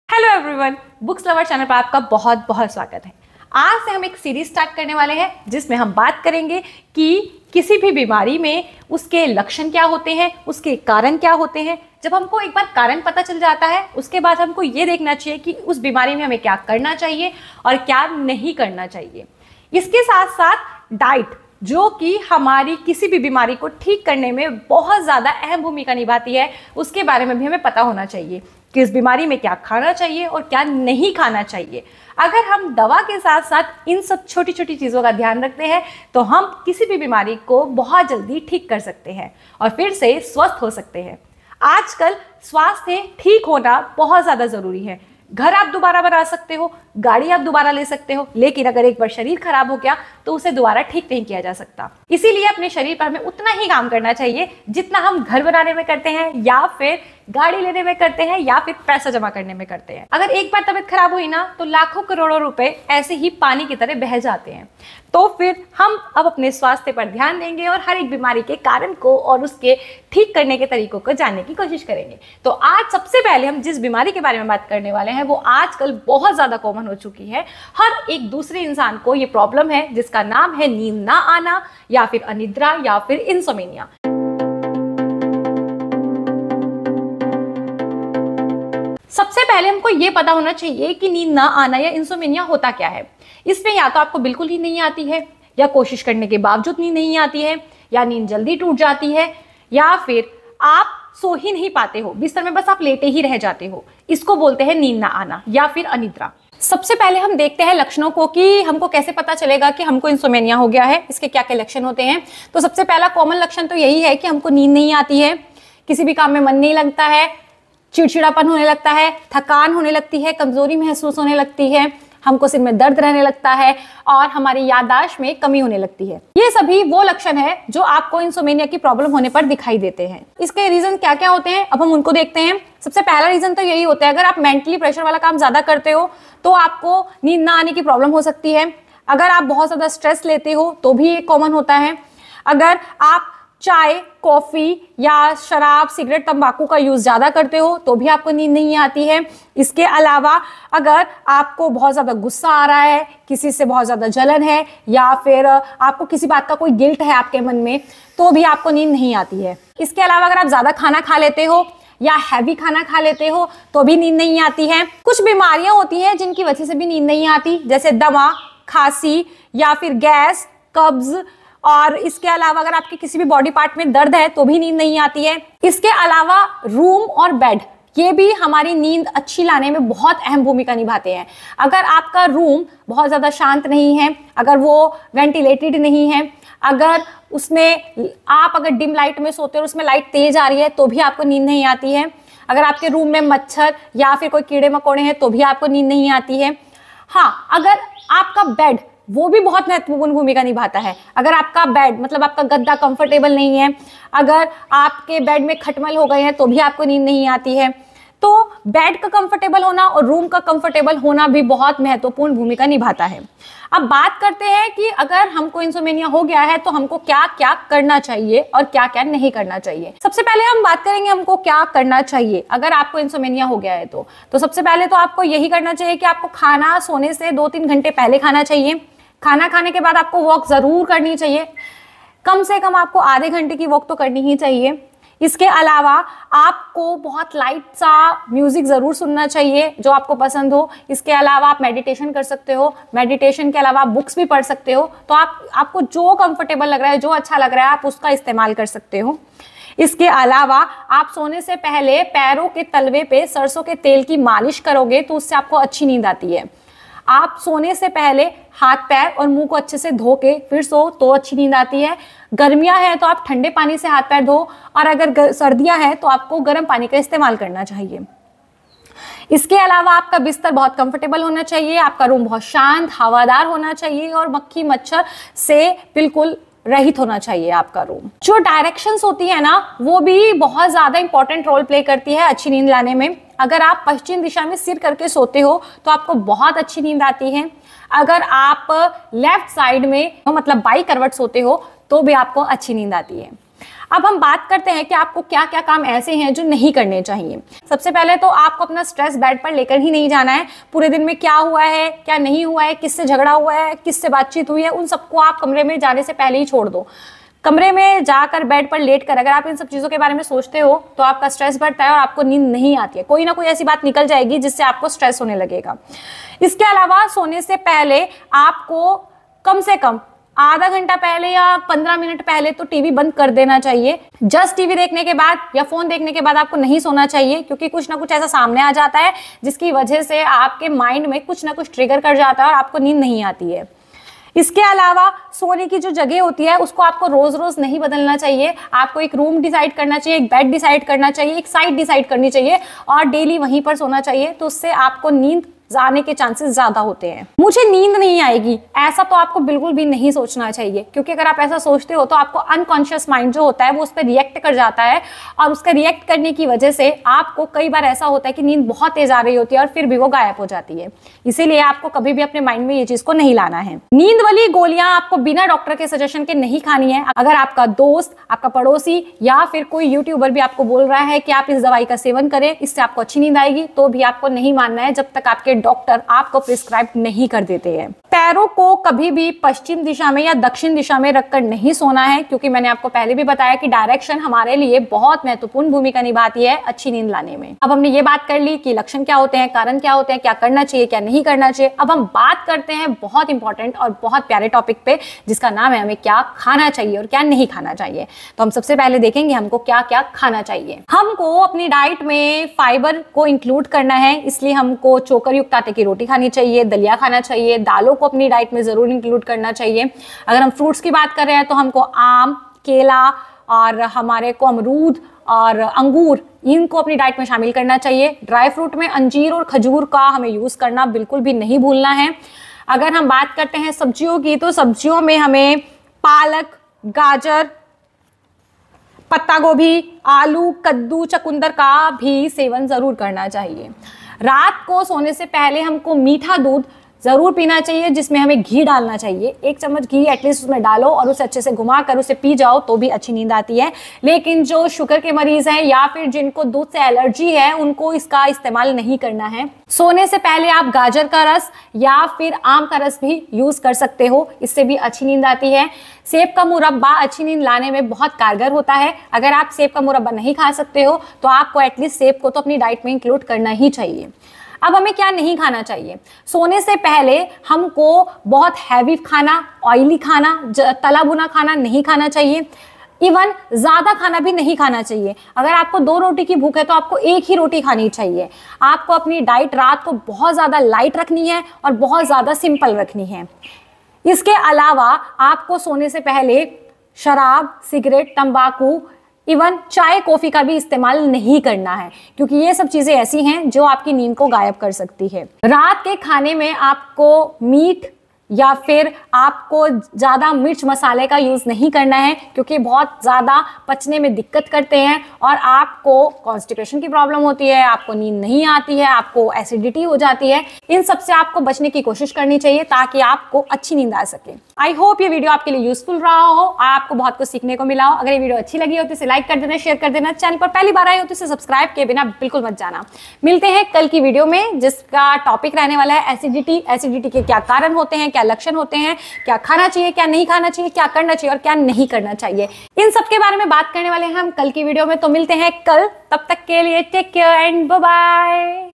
Hello everyone, books lover channel पर आपका बहुत बहुत स्वागत है। आज से हम एक सीरीज स्टार्ट करने वाले हैं जिसमें हम बात करेंगे कि किसी भी बीमारी में उसके लक्षण क्या होते हैं, उसके कारण क्या होते हैं। जब हमको एक बार कारण पता चल जाता है उसके बाद हमको ये देखना चाहिए कि उस बीमारी में हमें क्या करना चाहिए और क्या नहीं करना चाहिए। इसके साथ साथ डाइट, जो कि हमारी किसी भी बीमारी को ठीक करने में बहुत ज़्यादा अहम भूमिका निभाती है, उसके बारे में भी हमें पता होना चाहिए कि इस बीमारी में क्या खाना चाहिए और क्या नहीं खाना चाहिए। अगर हम दवा के साथ साथ इन सब छोटी छोटी चीज़ों का ध्यान रखते हैं तो हम किसी भी बीमारी को बहुत जल्दी ठीक कर सकते हैं और फिर से स्वस्थ हो सकते हैं। आजकल स्वास्थ्य ठीक होना बहुत ज़्यादा ज़रूरी है। घर आप दोबारा बना सकते हो, गाड़ी आप दोबारा ले सकते हो, लेकिन अगर एक बार शरीर खराब हो गया तो उसे दोबारा ठीक नहीं किया जा सकता। इसीलिए अपने शरीर पर हमें उतना ही काम करना चाहिए जितना हम घर बनाने में करते हैं या फिर गाड़ी लेने में करते हैं या फिर पैसा जमा करने में करते हैं। अगर एक बार तबीयत खराब हुई ना तो लाखों करोड़ों रुपए ऐसे ही पानी की तरह बह जाते हैं। तो फिर हम अब अपने स्वास्थ्य पर ध्यान देंगे और हर एक बीमारी के कारण को और उसके ठीक करने के तरीकों को जानने की कोशिश करेंगे। तो आज सबसे पहले हम जिस बीमारी के बारे में बात करने वाले हैं वो आजकल बहुत ज्यादा कॉमन हो चुकी है। हर एक दूसरे इंसान को ये प्रॉब्लम है जिसका नाम है नींद ना आना या फिर अनिद्रा या फिर इंसोमेनिया। सबसे पहले हमको ये पता होना चाहिए कि नींद ना आना या इंसोमेनिया होता क्या है। इसमें या तो आपको बिल्कुल ही नहीं आती है, या कोशिश करने के बावजूद नींद नहीं आती है, या नींद जल्दी टूट जाती है, या फिर आप सो ही नहीं पाते हो, बिस्तर में बस आप लेटे ही रह जाते हो। इसको बोलते हैं नींद ना आना या फिर अनिद्रा। सबसे पहले हम देखते हैं लक्षणों को कि हमको कैसे पता चलेगा कि हमको इंसोमेनिया हो गया है, इसके क्या क्या लक्षण होते हैं। तो सबसे पहला कॉमन लक्षण तो यही है कि हमको नींद नहीं आती है, किसी भी काम में मन नहीं लगता है, चिड़चिड़ापन होने लगता है, थकान होने लगती है, कमजोरी महसूस होने लगती है, हमको सिर में दर्द रहने लगता है और हमारी याददाश्त में कमी होने लगती है। ये सभी वो लक्षण है जो आपको इंसोमेनिया की प्रॉब्लम होने पर दिखाई देते हैं। इसके रीजन क्या क्या होते हैं अब हम उनको देखते हैं। सबसे पहला रीजन तो यही होता है, अगर आप मेंटली प्रेशर वाला काम ज्यादा करते हो तो आपको नींद ना आने की प्रॉब्लम हो सकती है। अगर आप बहुत ज्यादा स्ट्रेस लेते हो तो भी ये कॉमन होता है। अगर आप चाय, कॉफी या शराब, सिगरेट, तंबाकू का यूज ज्यादा करते हो तो भी आपको नींद नहीं आती है। इसके अलावा अगर आपको बहुत ज्यादा गुस्सा आ रहा है, किसी से बहुत ज्यादा जलन है, या फिर आपको किसी बात का कोई गिल्ट है आपके मन में, तो भी आपको नींद नहीं आती है। इसके अलावा अगर आप ज्यादा खाना खा लेते हो या हैवी खाना खा लेते हो तो भी नींद नहीं आती है। कुछ बीमारियां होती हैं जिनकी वजह से भी नींद नहीं आती, जैसे दमा, खांसी या फिर गैस, कब्ज। और इसके अलावा अगर आपके किसी भी बॉडी पार्ट में दर्द है तो भी नींद नहीं आती है। इसके अलावा रूम और बेड, ये भी हमारी नींद अच्छी लाने में बहुत अहम भूमिका निभाते हैं। अगर आपका रूम बहुत ज़्यादा शांत नहीं है, अगर वो वेंटिलेटेड नहीं है, अगर उसमें आप अगर डिम लाइट में सोते हो और उसमें लाइट तेज आ रही है तो भी आपको नींद नहीं आती है। अगर आपके रूम में मच्छर या फिर कोई कीड़े मकोड़े हैं तो भी आपको नींद नहीं आती है। हाँ, अगर आपका बेड, वो भी बहुत महत्वपूर्ण भूमिका निभाता है। अगर आपका बेड मतलब आपका गद्दा कंफर्टेबल नहीं है, अगर आपके बेड में खटमल हो गए हैं तो भी आपको नींद नहीं आती है। तो बेड का कंफर्टेबल होना और रूम का कंफर्टेबल होना भी बहुत महत्वपूर्ण भूमिका निभाता है। अब बात करते हैं कि अगर हमको इंसोमेनिया हो गया है तो हमको क्या क्या करना चाहिए और क्या क्या नहीं करना चाहिए। सबसे पहले हम बात करेंगे हमको क्या करना चाहिए अगर आपको इंसोमेनिया हो गया है तो सबसे पहले तो आपको यही करना चाहिए कि आपको खाना सोने से 2-3 घंटे पहले खाना चाहिए। खाना खाने के बाद आपको वॉक जरूर करनी चाहिए, कम से कम आपको आधे घंटे की वॉक तो करनी ही चाहिए। इसके अलावा आपको बहुत लाइट सा म्यूजिक जरूर सुनना चाहिए जो आपको पसंद हो। इसके अलावा आप मेडिटेशन कर सकते हो, मेडिटेशन के अलावा आप बुक्स भी पढ़ सकते हो। तो आपको जो कंफर्टेबल लग रहा है, जो अच्छा लग रहा है, आप उसका इस्तेमाल कर सकते हो। इसके अलावा आप सोने से पहले पैरों के तलवे पे सरसों के तेल की मालिश करोगे तो उससे आपको अच्छी नींद आती है। आप सोने से पहले हाथ पैर और मुंह को अच्छे से धो के फिर सो तो अच्छी नींद आती है। गर्मियां हैं तो आप ठंडे पानी से हाथ पैर धो, और अगर सर्दियां हैं तो आपको गर्म पानी का इस्तेमाल करना चाहिए। इसके अलावा आपका बिस्तर बहुत कंफर्टेबल होना चाहिए, आपका रूम बहुत शांत हवादार होना चाहिए और मक्खी मच्छर से बिल्कुल रहित होना चाहिए आपका रूम। जो डायरेक्शंस होती है ना, वो भी बहुत ज्यादा इंपॉर्टेंट रोल प्ले करती है अच्छी नींद लाने में। अगर आप पश्चिम दिशा में सिर करके सोते हो तो आपको बहुत अच्छी नींद आती है। अगर आप लेफ्ट साइड में मतलब बाई करवट सोते हो तो भी आपको अच्छी नींद आती है। अब हम बात करते हैं कि आपको क्या क्या काम ऐसे हैं जो नहीं करने चाहिए। सबसे पहले तो आपको अपना स्ट्रेस बेड पर लेकर ही नहीं जाना है। पूरे दिन में क्या हुआ है, क्या नहीं हुआ है, किससे झगड़ा हुआ है, किससे बातचीत हुई है, उन सबको आप कमरे में जाने से पहले ही छोड़ दो। कमरे में जाकर बेड पर लेटकर अगर आप इन सब चीज़ों के बारे में सोचते हो तो आपका स्ट्रेस बढ़ता है और आपको नींद नहीं आती है। कोई ना कोई ऐसी बात निकल जाएगी जिससे आपको स्ट्रेस होने लगेगा। इसके अलावा सोने से पहले आपको कम से कम आधा घंटा पहले या 15 मिनट पहले तो टीवी बंद कर देना चाहिए। जस्ट टीवी देखने के बाद या फोन देखने के बाद आपको नहीं सोना चाहिए, क्योंकि कुछ ना कुछ ऐसा सामने आ जाता है जिसकी वजह से आपके माइंड में कुछ ना कुछ ट्रिगर कर जाता है और आपको नींद नहीं आती है। इसके अलावा सोने की जो जगह होती है उसको आपको रोज रोज नहीं बदलना चाहिए। आपको एक रूम डिसाइड करना चाहिए, एक बेड डिसाइड करना चाहिए, एक साइड डिसाइड करनी चाहिए और डेली वहीं पर सोना चाहिए। तो उससे आपको नींद आने के चांसेस ज्यादा होते हैं। मुझे नींद नहीं आएगी, ऐसा तो आपको बिल्कुल भी नहीं सोचना चाहिए, क्योंकि अगर आप ऐसा सोचते हो तो आपको अनकॉन्शियस माइंड जो होता है वो उस पर रिएक्ट कर जाता है और उसका रिएक्ट करने की वजह से आपको कई बार ऐसा होता है कि नींद बहुत तेज आ रही होती है और फिर भी वो गायब हो जाती है। इसीलिए आपको कभी भी अपने माइंड में ये चीज को नहीं लाना है। नींद वाली गोलियां आपको बिना डॉक्टर के सजेशन के नहीं खानी है। अगर आपका दोस्त, आपका पड़ोसी या फिर कोई यूट्यूबर भी आपको बोल रहा है कि आप इस दवाई का सेवन करें, इससे आपको अच्छी नींद आएगी, तो भी आपको नहीं मानना है जब तक आपके डॉक्टर आपको प्रिस्क्राइब नहीं कर देते हैं। पैरों को कभी भी पश्चिम दिशा में या दक्षिण दिशा में रखकर नहीं सोना है, क्योंकि मैंने आपको पहले भी बताया कि डायरेक्शन हमारे लिए बहुत महत्वपूर्ण भूमिका निभाती है अच्छी नींद लाने में। अब हमने ये बात कर ली कि लक्षण क्या होते हैं, कारण क्या होते हैं, क्या करना चाहिए, क्या नहीं करना चाहिए। अब हम बात करते हैं बहुत इंपॉर्टेंट और बहुत प्यारे टॉपिक पे, जिसका नाम है हमें क्या खाना चाहिए और क्या नहीं खाना चाहिए। तो हम सबसे पहले देखेंगे हमको क्या क्या खाना चाहिए। हमको अपनी डाइट में फाइबर को इंक्लूड करना है, इसलिए हमको चोकर युक्त आटे की रोटी खानी चाहिए, दलिया खाना चाहिए, दालों को अपनी डाइट में जरूर इंक्लूड करना चाहिए। अगर हम फ्रूट्स की बात कर रहे हैं तो हमको आम, केला और हमारे को अमरूद और अंगूर, इनको अपनी डाइट में शामिल करना चाहिए। ड्राई फ्रूट में अंजीर और खजूर का हमें यूज करना बिल्कुल भी नहीं भूलना है। अगर हम बात करते हैं सब्जियों की, तो सब्जियों में हमें पालक, गाजर, पत्ता गोभी, आलू, कद्दू, चुकंदर का भी सेवन जरूर करना चाहिए। रात को सोने से पहले हमको मीठा दूध जरूर पीना चाहिए, जिसमें हमें घी डालना चाहिए। 1 चम्मच घी एटलीस्ट उसमें डालो और उसे अच्छे से घुमा कर उसे पी जाओ तो भी अच्छी नींद आती है। लेकिन जो शुगर के मरीज हैं या फिर जिनको दूध से एलर्जी है, उनको इसका इस्तेमाल नहीं करना है। सोने से पहले आप गाजर का रस या फिर आम का रस भी यूज कर सकते हो, इससे भी अच्छी नींद आती है। सेब का मुरब्बा अच्छी नींद लाने में बहुत कारगर होता है। अगर आप सेब का मुरब्बा नहीं खा सकते हो तो आपको एटलीस्ट सेब को तो अपनी डाइट में इंक्लूड करना ही चाहिए। अब हमें क्या नहीं खाना चाहिए। सोने से पहले हमको बहुत हैवी खाना, ऑयली खाना, तला भुना खाना नहीं खाना चाहिए। इवन ज्यादा खाना भी नहीं खाना चाहिए। अगर आपको 2 रोटी की भूख है तो आपको 1 ही रोटी खानी चाहिए। आपको अपनी डाइट रात को बहुत ज्यादा लाइट रखनी है और बहुत ज्यादा सिंपल रखनी है। इसके अलावा आपको सोने से पहले शराब, सिगरेट, तंबाकू, इवन चाय, कॉफी का भी इस्तेमाल नहीं करना है, क्योंकि ये सब चीजें ऐसी हैं जो आपकी नींद को गायब कर सकती है। रात के खाने में आपको मीट या फिर आपको ज़्यादा मिर्च मसाले का यूज़ नहीं करना है, क्योंकि बहुत ज़्यादा पचने में दिक्कत करते हैं और आपको कॉन्स्टिपेशन की प्रॉब्लम होती है, आपको नींद नहीं आती है, आपको एसिडिटी हो जाती है। इन सब से आपको बचने की कोशिश करनी चाहिए ताकि आपको अच्छी नींद आ सके। आई होप ये वीडियो आपके लिए यूजफुल रहा हो, आपको बहुत कुछ सीखने को मिला हो। अगर ये वीडियो अच्छी लगी हो तो इसे लाइक कर देना, शेयर कर देना। चैनल पर पहली बार आए हो तो इसे सब्सक्राइब किए बिना बिल्कुल मत जाना। मिलते हैं कल की वीडियो में, जिसका टॉपिक रहने वाला है एसिडिटी। एसिडिटी के क्या कारण होते हैं, क्या लक्षण होते हैं, क्या खाना चाहिए, क्या नहीं खाना चाहिए, क्या करना चाहिए और क्या नहीं करना चाहिए, इन सब के बारे में बात करने वाले हैं हम कल की वीडियो में। तो मिलते हैं कल, तब तक के लिए take care and bye bye.